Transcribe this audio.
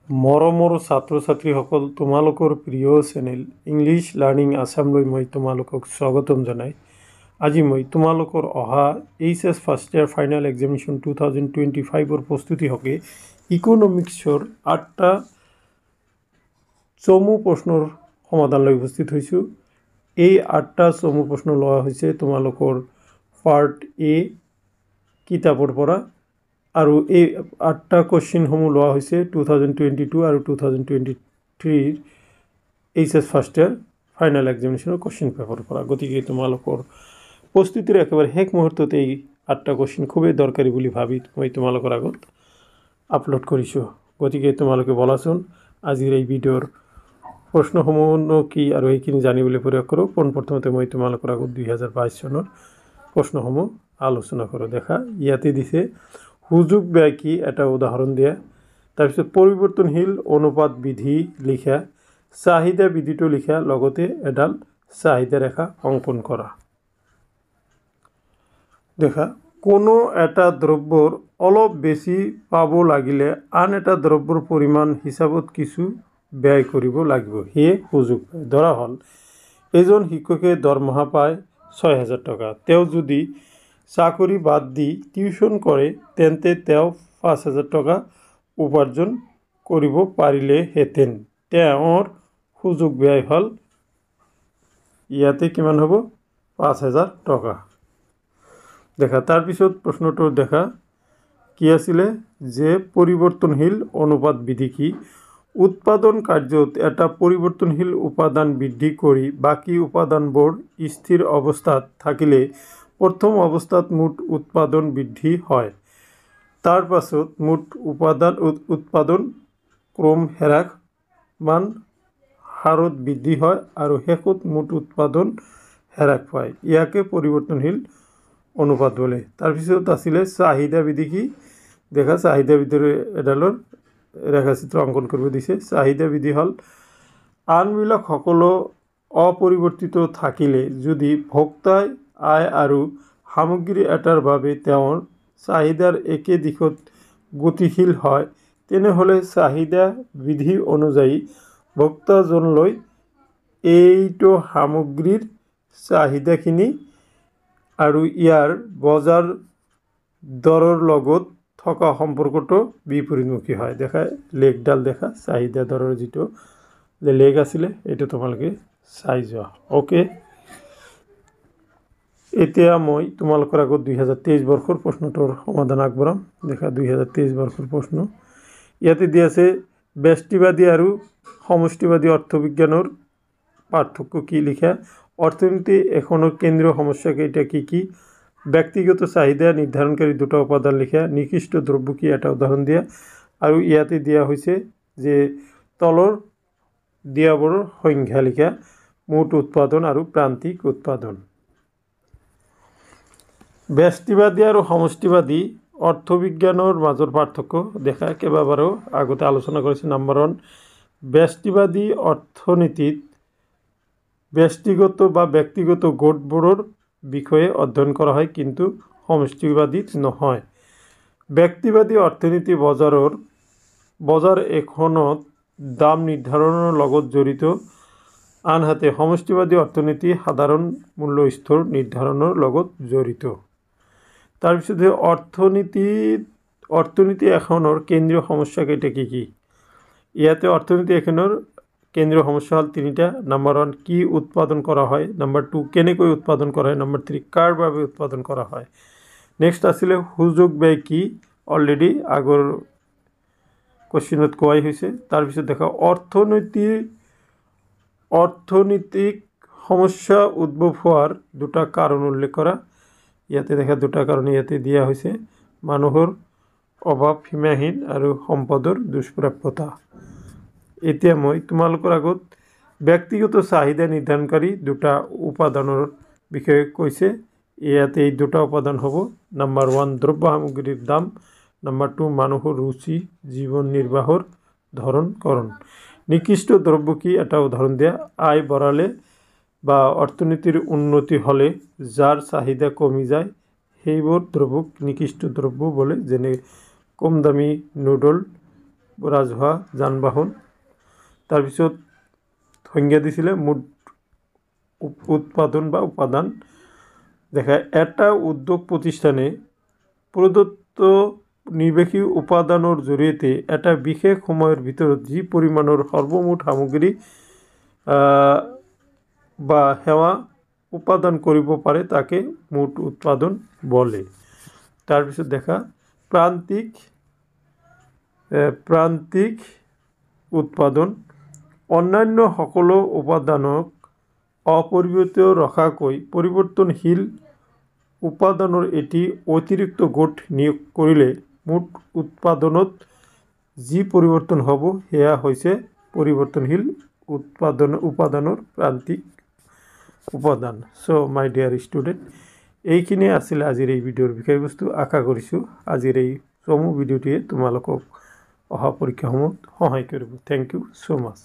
মৰমৰ ছাত্ৰ ছাত্ৰীসকল, তোমালোকৰ প্ৰিয় চেনেল ইংলিছ লাৰ্ণিং আছামলৈ মই তোমালোকক স্বাগতম জনাই আজি মই তোমালোকৰ অহা HS first year final examination 2025 প্ৰস্তুতি হকে ইকনমিক্সৰ 8টা চমু প্ৰশ্নৰ সমাধানলৈ উপস্থিত হৈছোঁ। এই 8টা চমু প্ৰশ্ন লোৱা হৈছে তোমালোকৰ পাৰ্ট A কিতাপৰ পৰা আৰু এই 8টা কোৱেশ্চনসমূহ লোৱা হৈছে 2022 আৰু 2023 HS ফাৰ্ষ্ট ইয়াৰ ফাইনেল এক্সামিনেশ্যনৰ কোৱেশ্চন পেপাৰৰ পৰা। গতিকে তোমালোকৰ প্ৰস্তুতিৰ একেবাৰে শেষ মুহূৰ্তত এই 8টা কোৱেশ্চন খুবেই দৰকাৰী বুলি ভাবি মই তোমালোকৰ আগত আপলোড কৰিছোঁ। গতিকে তোমালোকে বলাচোন আজিৰ এই ভিডিঅ'ৰ প্ৰশ্নসমূহ কি আৰু এইখিনি জানিবলৈ প্ৰয়াস কৰোঁ। পোনপ্ৰথমতে মই তোমালোকৰ আগত 2022 চনৰ প্ৰশ্নসমূহ আলোচনা কৰোঁ। দেখা ইয়াতে দিছে সুযোগ ব্যয় কি এটা উদাহৰণ দিয়া, তাৰপিছত পৰিৱৰ্তনশীল অনুপাত বিধি লিখা, চাহিদা বিধিটো লিখা, লগতে এডাল চাহিদা ৰেখা অংকন কৰা। দেখা কোনো এটা দ্ৰব্যৰ অলপ বেছি পাব লাগিলে আন এটা দ্ৰব্যৰ পৰিমাণ হিচাপত কিছু ব্যয় কৰিব লাগিব, সেয়ে সুযোগ ব্যয়। ধৰা হ'ল এজন শিক্ষকে দৰমহা পায় 6,000 টকা। তেওঁ যদি চাকৰি বাদ দি টিউশ্যন কৰে তেন্তে তেওঁ 5,000 টকা উপাৰ্জন কৰিব পাৰিলেহেঁতেন। তেওঁৰ সুযোগ ব্যয় হ'ল ইয়াতে কিমান হ'ব 5,000 টকা। দেখা তাৰপিছত প্ৰশ্নটো দেখা কি আছিলে যে পৰিৱৰ্তনশীল অনুপাত বিধি কি? উৎপাদন কাৰ্যত এটা পৰিৱৰ্তনশীল উপাদান বৃদ্ধি কৰি বাকী উপাদানবোৰ স্থিৰ অৱস্থাত থাকিলে প্ৰথম অৱস্থাত মুঠ উৎপাদন বৃদ্ধি হয়, তাৰ পাছত মুঠ উৎপাদন ক্ৰম হ্ৰাসমান হাৰত বৃদ্ধি হয় আৰু শেষত মুঠ উৎপাদন হ্ৰাস পায়। ইয়াকে পৰিৱৰ্তনশীল অনুপাত বোলে। তাৰপিছত আছিলে চাহিদা বিধি কি? দেখা চাহিদা বিধিৰ এডালৰ ৰেখাচিত্ৰ অংকন কৰিব দিছে। চাহিদা বিধি হ'ল আনবিলাক সকলো অপৰিৱৰ্তিত থাকিলে যদি ভোক্তাই আয় আৰু সামগ্ৰী এটাৰ বাবে তেওঁৰ চাহিদাৰ একে দিশত গতিশীল হয় তেনেহ'লে চাহিদা বিধি অনুযায়ী ভোক্তাজনলৈ এইটো সামগ্ৰীৰ চাহিদাখিনি আৰু ইয়াৰ বজাৰ দৰৰ লগত থকা সম্পৰ্কটো বিপৰীতমুখী হয়। দেখা লেখডাল দেখা চাহিদা দৰৰ যিটো লেখ আছিলে এইটো তোমালোকে চাই যোৱা। অ'কে, এতিয়া মই তোমালোকৰ আগত 2023 বৰ্ষৰ প্ৰশ্নটোৰ সমাধান আগবঢ়াম। দেখা 2023 বৰ্ষৰ প্ৰশ্ন ইয়াতে দিয়া আছে ব্যষ্টিবাদী আৰু সমষ্টিবাদী অৰ্থবিজ্ঞানৰ পাৰ্থক্য কি লিখা, অৰ্থনীতি এখনৰ কেন্দ্ৰীয় সমস্যা কেইটা কি কি, ব্যক্তিগত চাহিদা নিৰ্ধাৰণকাৰী দুটা উপাদান লিখা, নিকৃষ্ট দ্ৰব্য কি এটা উদাহৰণ দিয়া, আৰু ইয়াতে দিয়া হৈছে যে তলৰ দিয়াবোৰৰ সংখ্যা লিখা, মুঠ উৎপাদন আৰু প্ৰান্তিক উৎপাদন। ব্যষ্টিবাদী আৰু সমষ্টিবাদী অৰ্থবিজ্ঞানৰ মাজৰ পাৰ্থক্য দেখা কেইবাবাৰো আগতে আলোচনা কৰিছে। নম্বৰ 1, ব্যষ্টিবাদী অৰ্থনীতিত ব্যক্তিগত বা ব্যক্তিগত গোটবোৰৰ বিষয়ে অধ্যয়ন কৰা হয় কিন্তু সমষ্টিবাদীত নহয়। ব্যক্তিবাদী অৰ্থনীতি বজাৰ এখনত দাম নিৰ্ধাৰণৰ লগত জড়িত, আনহাতে সমষ্টিবাদী অৰ্থনীতি সাধাৰণ মূল্য স্তৰ নিৰ্ধাৰণৰ লগত জড়িত। তাৰপিছতে অৰ্থনীতি এখনৰ কেন্দ্ৰীয় সমস্যা কেইটা কি কি? ইয়াতে অৰ্থনীতি এখনৰ কেন্দ্ৰীয় সমস্যা হ'ল 3টা। নম্বৰ 1, কি উৎপাদন কৰা হয়, নম্বৰ 2, কেনেকৈ উৎপাদন কৰা হয়, নম্বৰ 3, কাৰ বাবে উৎপাদন কৰা হয়। নেক্সট আছিলে সুযোগ ব্যয় কি, অলৰেডি আগৰ কোৱেশ্চনত কোৱাই হৈছে। তাৰপিছত দেখা অৰ্থনৈতিক সমস্যা উদ্ভৱ হোৱাৰ দুটা কাৰণ উল্লেখ কৰা। ইয়াতে দেখা দুটা কাৰণ ইয়াতে দিয়া হৈছে, মানুহৰ অভাৱ সীমাহীন আৰু সম্পদৰ দুষ্প্ৰাপ্যতা। এতিয়া মই তোমালোকৰ আগত ব্যক্তিগত চাহিদা নিৰ্ধাৰণকাৰী দুটা উপাদানৰ বিষয়ে কৈছে। ইয়াতে এই দুটা উপাদান হ'ব নম্বৰ 1 দ্ৰব্য সামগ্ৰীৰ দাম, নম্বৰ 2 মানুহৰ ৰুচি জীৱন নিৰ্বাহৰ ধৰণ। নিকৃষ্ট দ্ৰব্য কি এটা উদাহৰণ দিয়া, আয় বঢ়ালে বা অৰ্থনীতিৰ উন্নতি হ'লে যাৰ চাহিদা কমি যায় সেইবোৰ দ্ৰব্যক নিকৃষ্ট দ্ৰব্য বোলে, যেনে কম দামী নুডল, ৰাজহুৱা যান বাহন। তাৰপিছত সংজ্ঞা দিছিলে মুঠ উৎপাদন বা উপাদান দেখায় এটা উদ্যোগ প্ৰতিষ্ঠানে প্ৰদত্ত নিৰ্বাহী উপাদানৰ জৰিয়তে এটা বিশেষ সময়ৰ ভিতৰত যি পৰিমাণৰ সৰ্বমুঠ সামগ্ৰী বা সেৱা উৎপাদন কৰিব পাৰে তাকে মুঠ উৎপাদন বলে। তাৰপিছত দেখা প্ৰান্তিক উৎপাদন অন্যান্য সকলো উপাদানক অপৰিৱৰ্তিত ৰখাকৈ পৰিৱৰ্তনশীল উপাদানৰ এটি অতিৰিক্ত গোট নিয়োগ কৰিলে মুঠ উৎপাদনত যি পৰিৱৰ্তন হ'ব সেয়া হৈছে পৰিৱৰ্তনশীল উপাদানৰ প্ৰান্তিক উপাদান। চ' মাই ডিয়াৰ ষ্টুডেণ্ট, এইখিনিয়ে আছিলে আজিৰ এই ভিডিঅ'ৰ বিষয়বস্তু। আশা কৰিছোঁ আজিৰ এই চমু ভিডিঅ'টিয়ে তোমালোকক অহা পৰীক্ষাসমূহত সহায় কৰিব। Thank you so' much.